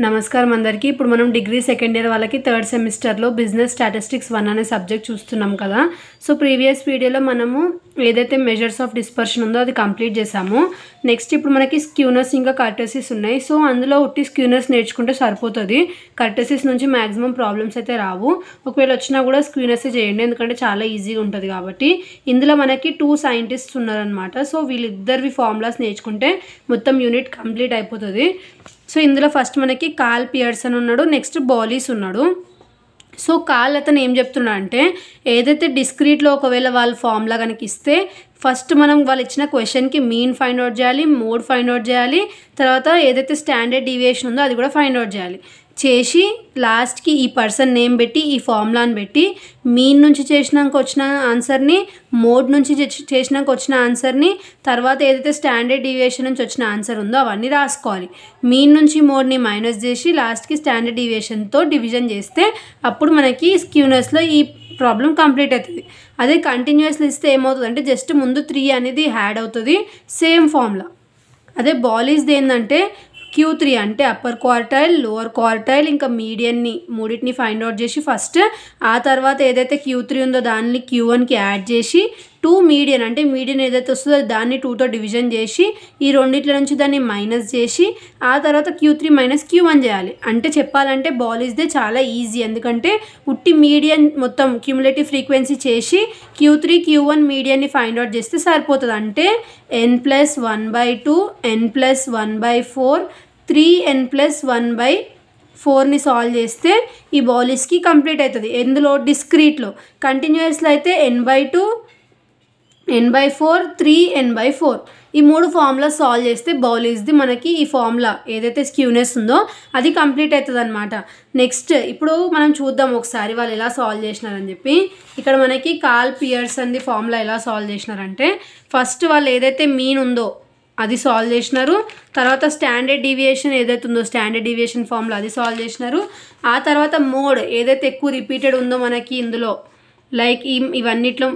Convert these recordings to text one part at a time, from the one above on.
నమస్కారం అందరికీ. ఇప్పుడు మనం డిగ్రీ సెకండ్ ఇయర్ వాళ్ళకి థర్డ్ సెమిస్టర్లో బిజినెస్ స్టాటిస్టిక్స్ 1 అనే సబ్జెక్ట్ చూస్తున్నాం కదా. సో ప్రీవియస్ వీడియోలో మనము ఏదైతే మెజర్స్ ఆఫ్ డిస్పర్షన్ ఉందో అది కంప్లీట్ చేసాము. నెక్స్ట్ ఇప్పుడు మనకి స్క్యూనర్స్ ఇంకా కర్టెసిస్ ఉన్నాయి. సో అందులో ఉట్టి స్క్యూనర్స్ నేర్చుకుంటే సరిపోతుంది. కర్టెసిస్ నుంచి మ్యాక్సిమం ప్రాబ్లమ్స్ అయితే రావు. ఒకవేళ వచ్చినా కూడా స్క్యూనర్స్ చేయండి, ఎందుకంటే చాలా ఈజీగా ఉంటుంది కాబట్టి. ఇందులో మనకి 2 సైంటిస్ట్స్ ఉన్నారనమాట. సో వీళ్ళిద్దరివి ఫార్ములాస్ నేర్చుకుంటే మొత్తం యూనిట్ కంప్లీట్ అయిపోతుంది. సో ఇందులో ఫస్ట్ మనకి కార్ల్ పియర్సన్ ఉన్నాడు, నెక్స్ట్ బాలీస్ ఉన్నాడు. సో కార్ల్ అతను ఏం చెప్తున్నాడు అంటే, ఏదైతే డిస్క్రీట్లో ఒకవేళ వాళ్ళ ఫార్ములా కనుక ఇస్తే ఫస్ట్ మనం వాళ్ళు ఇచ్చిన క్వశ్చన్కి మీన్ ఫైండ్ అవుట్ చేయాలి, మోడ్ ఫైండ్ అవుట్ చేయాలి, తర్వాత ఏదైతే స్టాండర్డ్ డీవియేషన్ ఉందో అది కూడా ఫైండ్ అవుట్ చేసి లాస్ట్కి ఈ పర్సన్ నేమ్ పెట్టి ఈ ఫార్ములాని పెట్టి మీన్ నుంచి చేసినాక వచ్చిన ఆన్సర్ని, మోడ్ నుంచి చేసినాక వచ్చిన ఆన్సర్ని, తర్వాత ఏదైతే స్టాండర్డ్ డీవియేషన్ నుంచి వచ్చిన ఆన్సర్ ఉందో అవన్నీ రాసుకోవాలి. మీన్ నుంచి మోడ్ని మైనస్ చేసి లాస్ట్కి స్టాండర్డ్ డీవియేషన్తో డివిజన్ చేస్తే అప్పుడు మనకి స్క్యూనర్స్లో ఈ ప్రాబ్లం కంప్లీట్ అవుతుంది. అదే కంటిన్యూస్లో ఇస్తే ఏమవుతుంది అంటే జస్ట్ ముందు 3 అనేది యాడ్ అవుతుంది, సేమ్ ఫార్ములా. అదే బాలీస్ది ఏంటంటే Q3 అంటే అప్పర్ క్వార్టైల్, లోవర్ క్వార్టైల్ ఇంకా మీడియన్ని మూడింటిని ఫైండ్ అవుట్ చేసి ఫస్ట్, ఆ తర్వాత ఏదైతే Q3 ఉందో దాన్ని Q1కి యాడ్ చేసి 2 మీడియన్ అంటే మీడియన్ ఏదైతే వస్తుందో దాన్ని 2తో డివిజన్ చేసి ఈ రెండిట్ల నుంచి దాన్ని మైనస్ చేసి ఆ తర్వాత Q3 మైనస్ Q1 చేయాలి. అంటే చెప్పాలంటే బాలీస్దే చాలా ఈజీ, ఎందుకంటే ఉట్టి మీడియన్ మొత్తం క్యూములేటివ్ ఫ్రీక్వెన్సీ చేసి Q3 Q1 మీడియన్ని ఫైండ్ అవుట్ చేస్తే సరిపోతుంది. అంటే n+1/2 n+1/4 3n+1/4ని సాల్వ్ చేస్తే ఈ బాలీస్కి కంప్లీట్ అవుతుంది. ఎందులో డిస్క్రీట్లో. కంటిన్యూస్లో అయితే n/2 n/4 3n/4 ఈ 3 ఫార్ములా సాల్వ్ చేస్తే బౌలీస్ది మనకి ఈ ఫార్ములా ఏదైతే స్క్యూనెస్ ఉందో అది కంప్లీట్ అవుతుంది అనమాట. నెక్స్ట్ ఇప్పుడు మనం చూద్దాం ఒకసారి వాళ్ళు ఎలా సాల్వ్ చేసినారని చెప్పి. ఇక్కడ మనకి కార్ల్ పియర్సన్ది ఫార్ములా ఎలా సాల్వ్ చేసినారంటే, ఫస్ట్ వాళ్ళు ఏదైతే మీన్ ఉందో అది సాల్వ్ చేసినారు, తర్వాత స్టాండర్డ్ డీవియేషన్ ఏదైతే ఉందో స్టాండర్డ్ డీవియేషన్ ఫార్ములా అది సాల్వ్ చేసినారు, ఆ తర్వాత మోడ్ ఏదైతే ఎక్కువ రిపీటెడ్ ఉందో మనకి ఇందులో లైక్ ఇవన్నిట్లో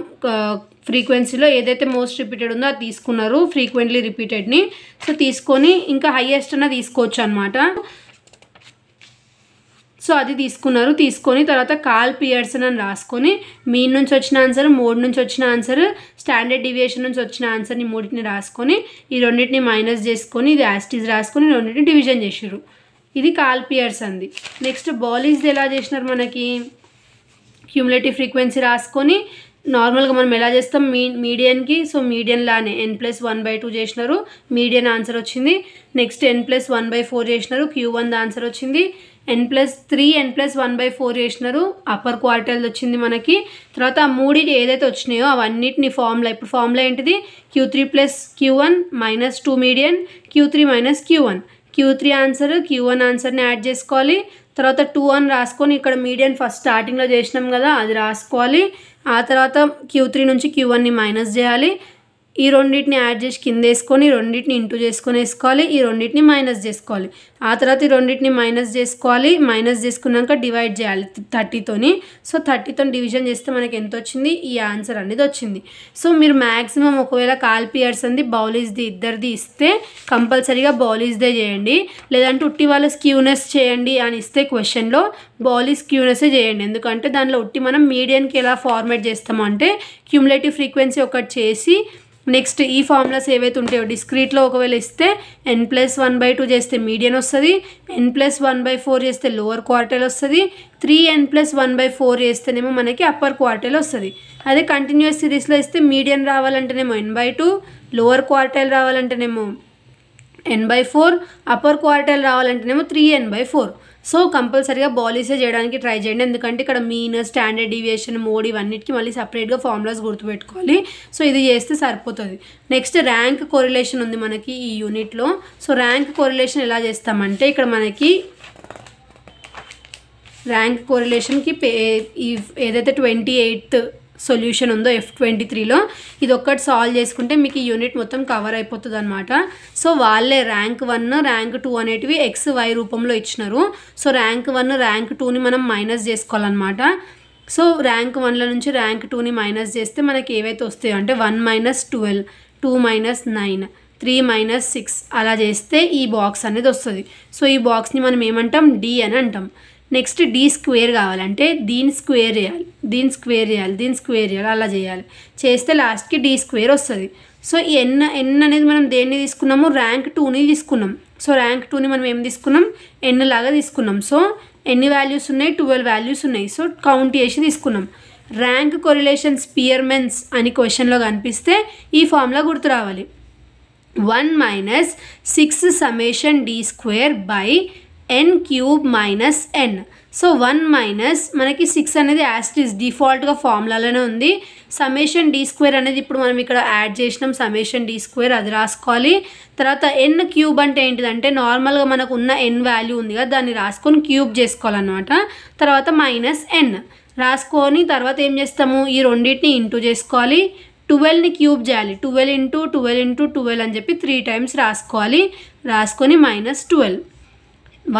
ఫ్రీక్వెన్సీలో ఏదైతే మోస్ట్ రిపీటెడ్ ఉందో అది తీసుకున్నారు, ఫ్రీక్వెంట్లీ రిపీటెడ్ని. సో తీసుకొని ఇంకా హైయెస్ట్ అన్న తీసుకోవచ్చు అనమాట. సో అది తీసుకున్నారు. తీసుకొని తర్వాత కార్ల్ పియర్సన్ అని రాసుకొని మీన్ నుంచి వచ్చిన ఆన్సర్, మోడ్ నుంచి వచ్చిన ఆన్సర్, స్టాండర్డ్ డీవియేషన్ నుంచి వచ్చిన ఆన్సర్ని మూడింటిని రాసుకొని ఈ రెండింటిని మైనస్ చేసుకొని ఇది యాస్టీస్ రాసుకొని రెండింటిని డివిజన్ చేసారు. ఇది కార్ల్ పియర్సన్ది. నెక్స్ట్ బాలీస్ది ఎలా చేసినారు, మనకి క్యూములేటివ్ ఫ్రీక్వెన్సీ రాసుకొని నార్మల్గా మనం ఎలా చేస్తాం మీడియన్కి. సో మీడియన్ లానే n+1/2 చేసినారు, మీడియన్ ఆన్సర్ వచ్చింది. నెక్స్ట్ n+1/4 చేసినారు, Q1 ఆన్సర్ వచ్చింది. n+3 n+1/4 చేసినారు, అప్పర్ క్వార్టైల్ వచ్చింది మనకి. తర్వాత ఆ మూడింటి ఏదైతే వచ్చినాయో అవన్నిటిని ఫార్ములా, ఇప్పుడు ఫార్ములా ఏంటిది Q3 + Q1 - 2 median Q3 - Q1. Q3 answer Q1 ఆన్సర్ని యాడ్ చేసుకోవాలి. తర్వాత 2 అని రాసుకొని ఇక్కడ మీడియన్ ఫస్ట్ స్టార్టింగ్లో చేసినాం కదా అది రాసుకోవాలి. ఆ తర్వాత Q3 నుంచి Q1ని మైనస్ చేయాలి, ఈ రెండింటిని యాడ్ చేసి కింద వేసుకొని రెండింటిని ఇంటూ చేసుకొని వేసుకోవాలి, ఈ రెండింటిని మైనస్ చేసుకోవాలి. ఆ తర్వాత ఈ రెండింటిని మైనస్ చేసుకోవాలి, మైనస్ చేసుకున్నాక డివైడ్ చేయాలి 30తోని. సో 30తో డివిజన్ చేస్తే మనకి ఎంత వచ్చింది, ఈ ఆన్సర్ అనేది వచ్చింది. సో మీరు మ్యాక్సిమం ఒకవేళ కార్ల్ పియర్సన్ది బౌలీస్ది ఇద్దరిది ఇస్తే కంపల్సరీగా బౌలీస్దే చేయండి, లేదంటే ఉట్టి వాళ్ళు స్క్యూనెస్ చేయండి అని ఇస్తే క్వశ్చన్లో బౌలీస్ స్క్యూనెస్సే చేయండి. ఎందుకంటే దానిలో ఉట్టి మనం మీడియన్కి ఎలా ఫార్మేట్ చేస్తామో అంటే క్యూములేటివ్ ఫ్రీక్వెన్సీ ఒకటి చేసి నెక్స్ట్ ఈ ఫార్ములాస్ ఏవైతే ఉంటాయో డిస్క్రీట్లో ఒకవేళ ఇస్తే n+1/2 చేస్తే మీడియన్ వస్తుంది, n+1/4 చేస్తే లోవర్ క్వార్టైల్ వస్తుంది, 3n+1/4 చేస్తేనేమో మనకి అప్పర్ క్వార్టైల్ వస్తుంది. అదే కంటిన్యూస్ సిరీస్లో ఇస్తే మీడియన్ రావాలంటేనేమో n/2, లోవర్ క్వార్టైల్ రావాలంటేనేమో n/4, అప్పర్ క్వార్టైల్ రావాలంటేనేమో 3n/4. సో కంపల్సరీగా బాలీసే చేయడానికి ట్రై చేయండి, ఎందుకంటే ఇక్కడ మీన్, స్టాండర్డ్ డీవియేషన్, మోడ్ ఇవన్నిటికి మళ్ళీ సపరేట్గా ఫార్ములాస్ గుర్తుపెట్టుకోవాలి. సో ఇది చేస్తే సరిపోతుంది. నెక్స్ట్ ర్యాంక్ కోరిలేషన్ ఉంది మనకి ఈ యూనిట్లో. సో ర్యాంక్ కోరిలేషన్ ఎలా చేస్తామంటే ఇక్కడ మనకి ర్యాంక్ కోరిలేషన్కి ఏదైతే 28th సొల్యూషన్ ఉందో F23లో ఇది ఒక్కటి సాల్వ్ చేసుకుంటే మీకు ఈ యూనిట్ మొత్తం కవర్ అయిపోతుంది అనమాట. సో వాళ్ళే ర్యాంక్ 1 ర్యాంక్ 2 అనేటివి XY రూపంలో ఇచ్చినారు. సో ర్యాంక్ 1 ర్యాంక్ 2ని మనం మైనస్ చేసుకోవాలన్నమాట. సో ర్యాంక్ 1లో నుంచి ర్యాంక్ 2ని మైనస్ చేస్తే మనకి ఏవైతే వస్తాయో అంటే 1 - 12 2 - 9 3 మైనస్ 6 అలా చేస్తే ఈ బాక్స్ అనేది వస్తుంది. సో ఈ బాక్స్ని మనం ఏమంటాం, డి అని అంటాం. నెక్స్ట్ డి స్క్వేర్ కావాలంటే దీని స్క్వేర్ చేయాలి, దీని స్క్వేర్ చేయాలి, దీని స్క్వేర్ చేయాలి, అలా చేయాలి. చేస్తే లాస్ట్కి డి స్క్వేర్ వస్తుంది. సో ఈ ఎన్ అనేది మనం దేన్ని తీసుకున్నాము, ర్యాంక్ 2ని తీసుకున్నాం. సో ర్యాంక్ 2ని మనం ఏం తీసుకున్నాం, ఎన్ లాగా తీసుకున్నాం. సో ఎన్ని వాల్యూస్ ఉన్నాయి, 12 వాల్యూస్ ఉన్నాయి. సో కౌంట్ చేసి తీసుకున్నాం. ర్యాంక్ కొరిలేషన్ స్పియర్మెన్స్ అని క్వశ్చన్లో కనిపిస్తే ఈ ఫార్ములా గుర్తు రావాలి. 1 minus 6 summation d square by n cube minus n. So 1 minus మనకి 6 అనేది యాస్టిస్ డిఫాల్ట్గా ఫార్ములాలోనే ఉంది. సమేషన్ డి స్క్వేర్ అనేది ఇప్పుడు మనం ఇక్కడ యాడ్ చేసినాం, సమేషన్ డి స్క్వేర్ అది రాసుకోవాలి. తర్వాత n క్యూబ్ అంటే ఏంటిదంటే నార్మల్గా మనకు ఉన్న n వాల్యూ ఉంది కదా, దాన్ని రాసుకొని క్యూబ్ చేసుకోవాలన్నమాట. తర్వాత మైనస్ n రాసుకొని తర్వాత ఏం చేస్తాము, ఈ రెండింటిని ఇంటూ చేసుకోవాలి. 12ని క్యూబ్ చేయాలి, 12 ఇంటూ 12 ఇంటూ 12 అని చెప్పి 3 టైమ్స్ రాసుకోవాలి. రాసుకొని మైనస్ 12.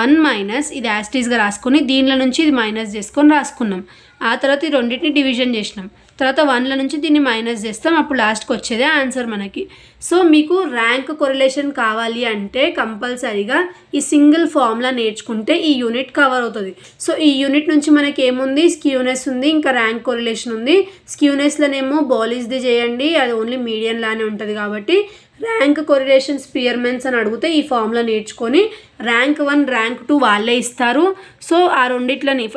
1 మైనస్ ఇది యాస్టీస్గా రాసుకొని దీనిలో నుంచి ఇది మైనస్ చేసుకొని రాసుకున్నాం. ఆ తర్వాత ఈ రెండింటిని డివిజన్ చేసినాం. తర్వాత 1లో నుంచి దీన్ని మైనస్ చేస్తాం. అప్పుడు లాస్ట్కి వచ్చేదే ఆన్సర్ మనకి. సో మీకు ర్యాంక్ కొరిలేషన్ కావాలి అంటే కంపల్సరీగా ఈ సింగిల్ ఫార్ములా నేర్చుకుంటే ఈ యూనిట్ కవర్ అవుతుంది. సో ఈ యూనిట్ నుంచి మనకి ఏముంది, స్క్యూనెస్ ఉంది, ఇంకా ర్యాంక్ కొరిలేషన్ ఉంది. స్క్యూనెస్లోనేమో బాలీస్ది చేయండి, అది ఓన్లీ మీడియన్ లానే ఉంటుంది. కాబట్టి ర్యాంక్ కొరిలేషన్ స్పియర్మెన్స్ అని అడిగితే ఈ ఫార్ములా నేర్చుకొని ర్యాంక్ 1 ర్యాంక్ 2 వాళ్ళే ఇస్తారు. సో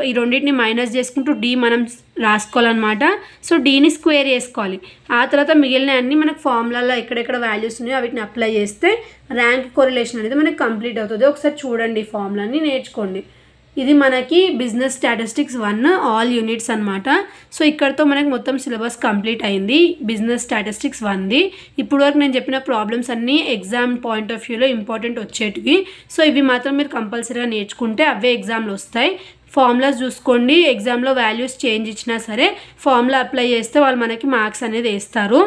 ఈ రెండింటిని మైనస్ చేసుకుంటూ డి మనం రాసుకోవాలన్నమాట. సో డీని స్క్వేర్ చేసుకోవాలి. ఆ తర్వాత మిగిలిన అన్ని మనకు ఫార్ములాలో ఎక్కడెక్కడ వాల్యూస్ ఉన్నాయో వీటిని అప్లై చేస్తే ర్యాంక్ కొరిలేషన్ అనేది మనకి కంప్లీట్ అవుతుంది. ఒకసారి చూడండి, ఈ ఫార్ములాని నేర్చుకోండి. ఇది మనకి బిజినెస్ స్టాటిస్టిక్స్ 1 ఆల్ యూనిట్స్ అనమాట. సో ఇక్కడతో మనకి మొత్తం సిలబస్ కంప్లీట్ అయింది బిజినెస్ స్టాటిస్టిక్స్ 1ది. ఇప్పుడు వరకు నేను చెప్పిన ప్రాబ్లమ్స్ అన్నీ ఎగ్జామ్ పాయింట్ ఆఫ్ వ్యూలో ఇంపార్టెంట్ వచ్చేటివి. సో ఇవి మాత్రం మీరు కంపల్సరీగా నేర్చుకుంటే అవే ఎగ్జామ్లో వస్తాయి. ఫార్ములాస్ చూసుకోండి, ఎగ్జామ్లో వాల్యూస్ చేంజ్ ఇచ్చినా సరే ఫార్ములా అప్లై చేస్తే వాళ్ళు మనకి మార్క్స్ అనేది వేస్తారు.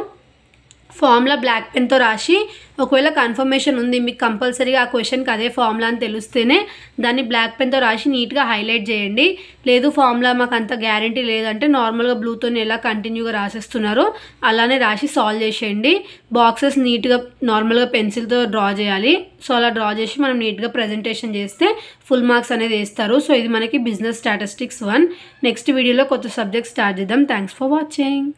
ఫార్ములా బ్లాక్ పెన్తో రాసి ఒకవేళ కన్ఫర్మేషన్ ఉంది మీకు కంపల్సరీగా ఆ క్వశ్చన్కి అదే ఫార్ములా అని తెలిస్తేనే దాన్ని బ్లాక్ పెన్తో రాసి నీట్గా హైలైట్ చేయండి. లేదు ఫార్ములా మాకు అంత గ్యారంటీ లేదంటే నార్మల్గా బ్లూతో ఎలా కంటిన్యూగా రాసేస్తున్నారో అలానే రాసి సాల్వ్ చేసేయండి. బాక్సెస్ నీట్గా నార్మల్గా పెన్సిల్తో డ్రా చేయాలి. సో అలా డ్రా చేసి మనం నీట్గా ప్రజెంటేషన్ చేస్తే ఫుల్ మార్క్స్ అనేది వేస్తారు. సో ఇది మనకి బిజినెస్ స్టాటిస్టిక్స్ 1. నెక్స్ట్ వీడియోలో కొత్త సబ్జెక్ట్ స్టార్ట్ చేద్దాం. Thanks for watching.